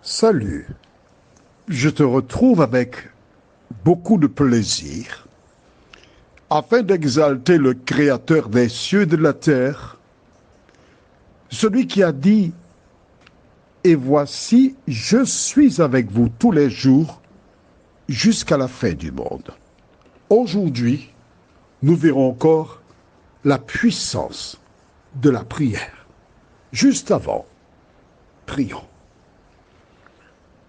Salut, je te retrouve avec beaucoup de plaisir afin d'exalter le Créateur des cieux et de la terre, celui qui a dit « Et voici, je suis avec vous tous les jours jusqu'à la fin du monde ». Aujourd'hui, nous verrons encore la puissance de la prière. Juste avant, prions.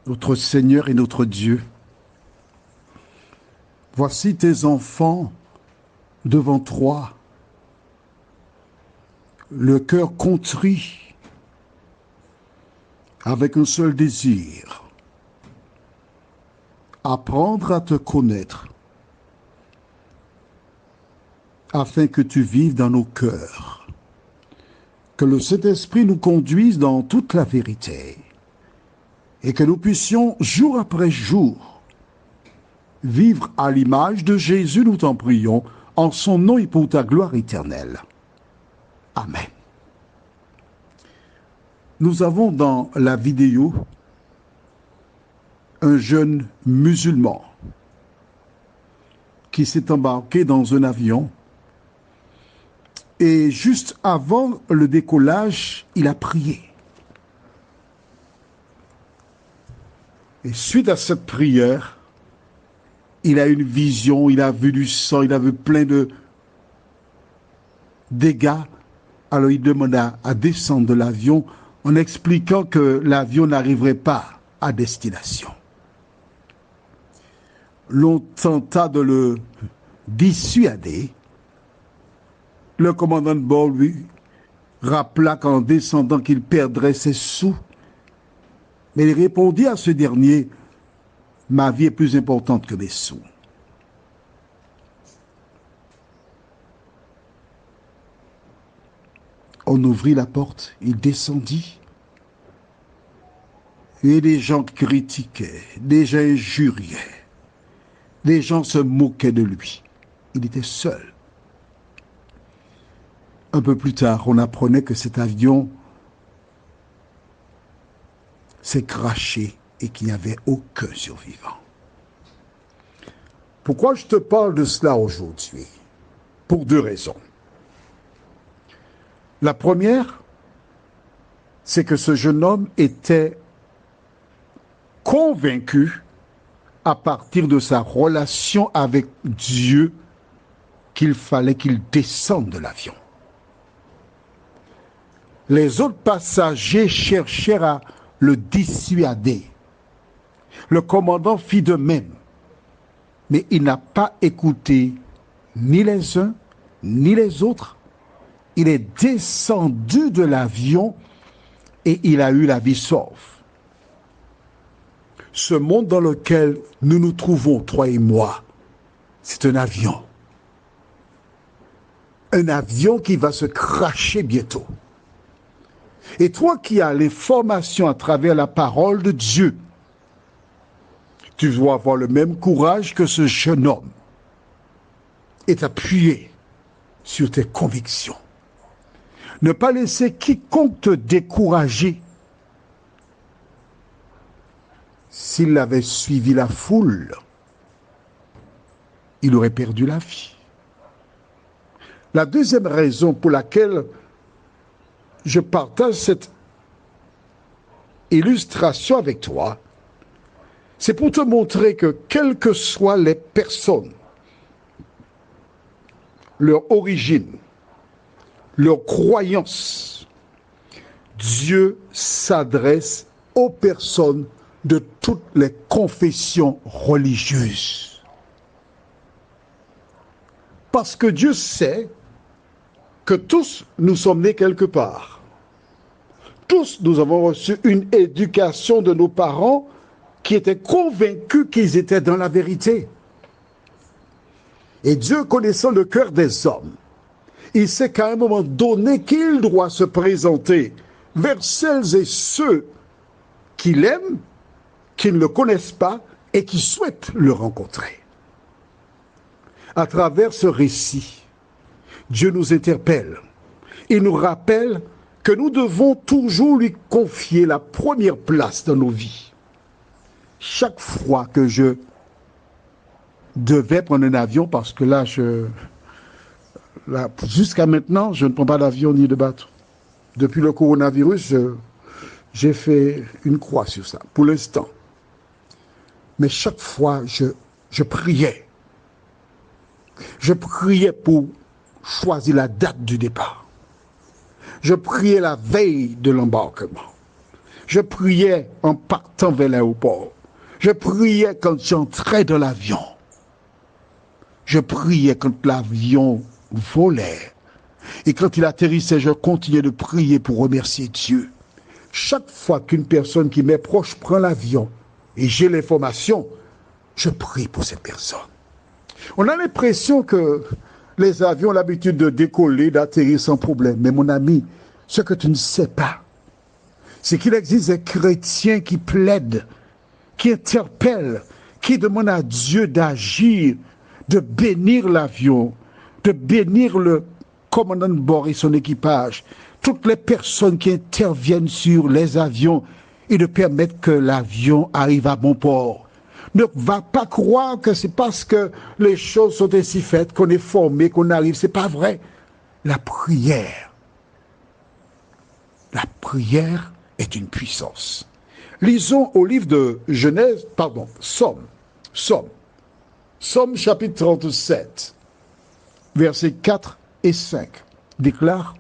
Notre Seigneur et notre Dieu, voici tes enfants devant toi, le cœur contrit, avec un seul désir, apprendre à te connaître, afin que tu vives dans nos cœurs, que le Saint-Esprit nous conduise dans toute la vérité, et que nous puissions, jour après jour, vivre à l'image de Jésus, nous t'en prions, en son nom et pour ta gloire éternelle. Amen. Nous avons dans la vidéo un jeune musulman qui s'est embarqué dans un avion et juste avant le décollage, il a prié. Et suite à cette prière, il a une vision, il a vu du sang, il a vu plein de dégâts. Alors il demanda à descendre de l'avion en expliquant que l'avion n'arriverait pas à destination. L'on tenta de le dissuader. Le commandant de bord lui rappela qu'en descendant qu'il perdrait ses sous. Mais il répondit à ce dernier, « Ma vie est plus importante que mes sous. » On ouvrit la porte, il descendit. Et des gens critiquaient, des gens injuriaient, des gens se moquaient de lui. Il était seul. Un peu plus tard, on apprenait que cet avion s'est craché et qu'il n'y avait aucun survivant. Pourquoi je te parle de cela aujourd'hui? Pour deux raisons. La première, c'est que ce jeune homme était convaincu à partir de sa relation avec Dieu qu'il fallait qu'il descende de l'avion. Les autres passagers cherchèrent à le dissuader. Le commandant fit de même, mais il n'a pas écouté ni les uns ni les autres. Il est descendu de l'avion et il a eu la vie sauve. Ce monde dans lequel nous nous trouvons, toi et moi, c'est un avion. Un avion qui va se cracher bientôt. Et toi qui as l'information à travers la parole de Dieu, tu dois avoir le même courage que ce jeune homme et t'appuyer sur tes convictions. Ne pas laisser quiconque te décourager. S'il avait suivi la foule, il aurait perdu la vie. La deuxième raison pour laquelle je partage cette illustration avec toi, c'est pour te montrer que quelles que soient les personnes, leur origine, leur croyance, Dieu s'adresse aux personnes de toutes les confessions religieuses. Parce que Dieu sait que tous nous sommes nés quelque part. Tous nous avons reçu une éducation de nos parents qui étaient convaincus qu'ils étaient dans la vérité. Et Dieu, connaissant le cœur des hommes, il sait qu'à un moment donné qu'il doit se présenter vers celles et ceux qui l'aiment, qui ne le connaissent pas et qui souhaitent le rencontrer. À travers ce récit, Dieu nous interpelle. Il nous rappelle que nous devons toujours lui confier la première place dans nos vies. Chaque fois que je devais prendre un avion, parce que là, jusqu'à maintenant, je ne prends pas d'avion ni de bateau. Depuis le coronavirus, j'ai fait une croix sur ça, pour l'instant. Mais chaque fois, je priais. Je priais pour choisir la date du départ. Je priais la veille de l'embarquement. Je priais en partant vers l'aéroport. Je priais quand j'entrais dans l'avion. Je priais quand l'avion volait. Et quand il atterrissait, je continuais de prier pour remercier Dieu. Chaque fois qu'une personne qui m'est proche prend l'avion et j'ai l'information, je prie pour cette personne. On a l'impression que les avions ont l'habitude de décoller, d'atterrir sans problème. Mais mon ami, ce que tu ne sais pas, c'est qu'il existe des chrétiens qui plaident, qui interpellent, qui demandent à Dieu d'agir, de bénir l'avion, de bénir le commandant de bord et son équipage, toutes les personnes qui interviennent sur les avions et de permettre que l'avion arrive à bon port. Ne va pas croire que c'est parce que les choses sont ainsi faites, qu'on est formé, qu'on arrive. C'est pas vrai. La prière est une puissance. Lisons au livre de Genèse, Somme chapitre 37, versets 4 et 5, déclare: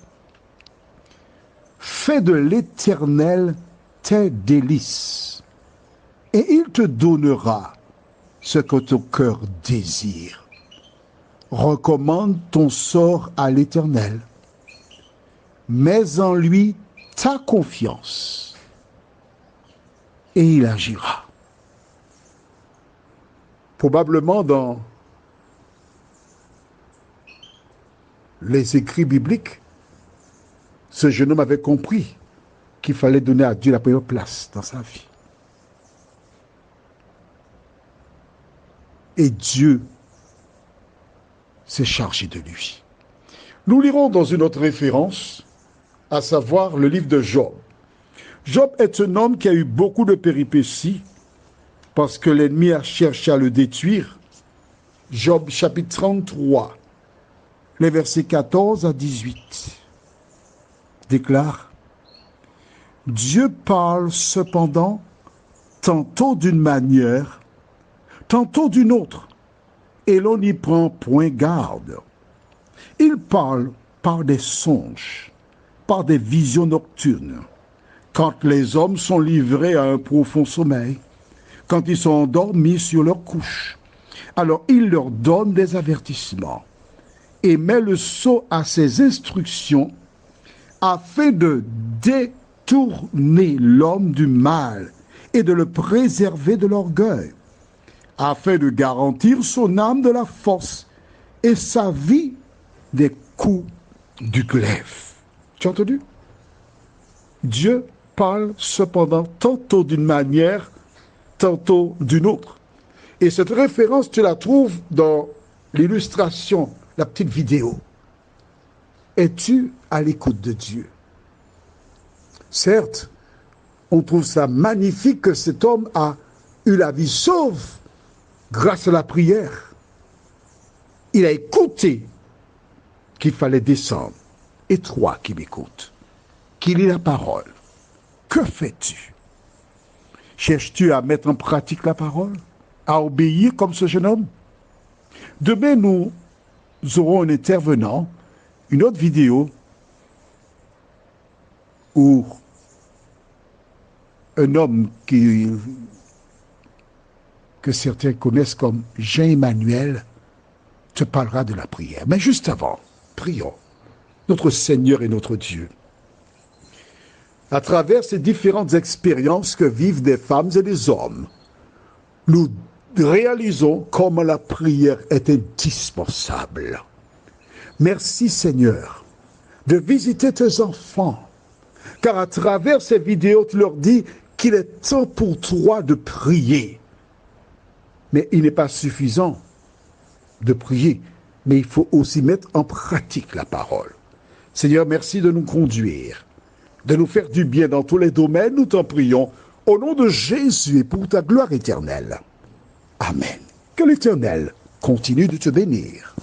Fais de l'Éternel tes délices, et il te donnera ce que ton cœur désire. Recommande ton sort à l'Éternel, mets en lui ta confiance, et il agira. Probablement dans les écrits bibliques, ce jeune homme avait compris qu'il fallait donner à Dieu la première place dans sa vie. Et Dieu s'est chargé de lui. Nous lirons dans une autre référence, à savoir le livre de Job. Job est un homme qui a eu beaucoup de péripéties parce que l'ennemi a cherché à le détruire. Job chapitre 33, les versets 14 à 18, déclare: Dieu parle cependant tantôt d'une manière, tantôt d'une autre, et l'on n'y prend point garde. Il parle par des songes, par des visions nocturnes, quand les hommes sont livrés à un profond sommeil, quand ils sont endormis sur leur couche. Alors il leur donne des avertissements et met le sceau à ses instructions afin de détourner l'homme du mal et de le préserver de l'orgueil, afin de garantir son âme de la force et sa vie des coups du glaive. Tu as entendu? Dieu parle cependant tantôt d'une manière, tantôt d'une autre. Et cette référence, tu la trouves dans l'illustration, la petite vidéo. Es-tu à l'écoute de Dieu? Certes, on trouve ça magnifique que cet homme a eu la vie sauve grâce à la prière. Il a écouté qu'il fallait descendre. Et toi qui m'écoutes, qui lis la parole, que fais-tu? Cherches-tu à mettre en pratique la parole? À obéir comme ce jeune homme? Demain, nous aurons un intervenant, une autre vidéo où un homme que certains connaissent comme Jean-Emmanuel te parlera de la prière. Mais juste avant, prions notre Seigneur et notre Dieu. À travers ces différentes expériences que vivent des femmes et des hommes, nous réalisons comment la prière est indispensable. Merci Seigneur de visiter tes enfants, car à travers ces vidéos, tu leur dis qu'il est temps pour toi de prier. Mais il n'est pas suffisant de prier, mais il faut aussi mettre en pratique la parole. Seigneur, merci de nous conduire. de nous faire du bien dans tous les domaines, nous t'en prions, au nom de Jésus et pour ta gloire éternelle. Amen. Que l'Éternel continue de te bénir.